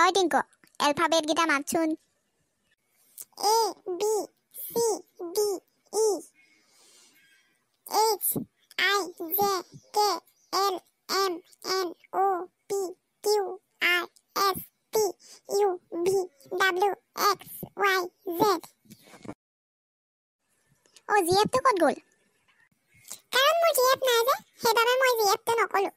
ঐ টিংকু এলফাবেট গিটা মাতচোন A B C D E H I J K L M N O P Q R S T U V W X Y Z ও জিএফটো ক'ত গ'ল কাৰণ মোৰ GF নাই যে সেইবাবে মই জিএফটো নকলো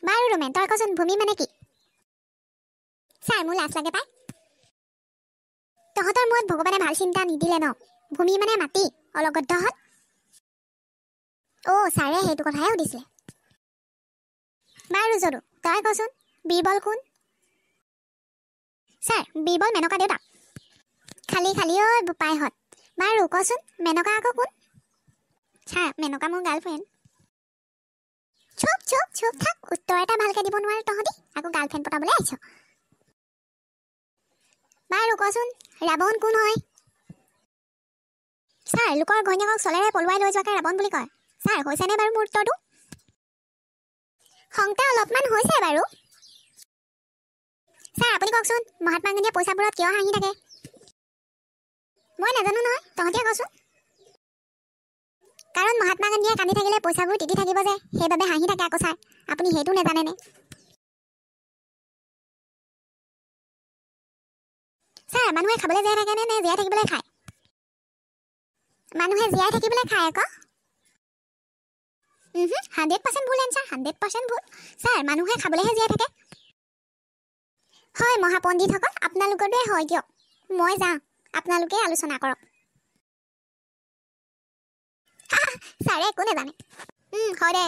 বাৰু ৰোমেন তই কচোন ভূমি মানে কি ছাৰ মোৰ লাজ লাগে পাই তহঁতৰ মূৰত ভগৱানে ভাল চিন্তা নিদিলে ন ভূমি মানে মাটি অলগদ্ধ হল ছাৰে সেইটো কথাহে সুধিছিলে বাৰু যদু তই কচোন বীৰবল কোন ছাৰ বীৰবল মেনকা দেউতা খালি খালি ঐ বোপাইহঁত বাৰু কচোন মেনকা আকৌ কোন ছাৰ মেনকা মোৰ গাৰ্লফ্ৰেণ্ড চুপ চুপ চুপ থাক উত্তৰ এটা ভালকে দিব নোৱাৰে তহঁতি আকৌ গাৰ্লফ্ৰেণ্ড পতাবলৈ আহিছ বাৰু কচোন ৰাৱণ কোন হয় ছাৰ লোকৰ ঘৈণীয়েকক চলেৰে পলুৱাই লৈ যোৱাকে ৰাৱণ বুলি কয় ছাৰ হৈছেনে বাৰু মোৰ উত্তৰটো সংতা অলপমান হৈছে বাৰু ছাৰ আপুনি কওকচোন মহাত্মা গান্ধীয়ে পইচাবোৰত কিয় হাঁহি থাকে মই নাজানো নহয় তহঁতিয়ে কচোন কাৰণ মহাত্মা গান্ধীয়ে কান্দি থাকিলে পইচাবোৰ তিতি থাকিব যে সেইবাবে হাঁহি থাকে আকৌ ছাৰ আপুনি সেইটো নাজানেনে ছাৰ মানুহে খাবলৈ জীয়াই থাকে নে জীয়াই থাকিবলৈ খায় মানুহে জীয়াই থাকিবলৈ খায় আকৌ 100% ভুল এনচাৰ 100% ভুল ছাৰ মানুহে খাবলৈহে জীয়াই থাকে হয় মহাপণ্ডিতসকল আপোনালোকৰটোৱে হয় দিয়ক মই যাওঁ আপোনালোকে আলোচনা কৰক ছাৰে একো নাজানে হয় দে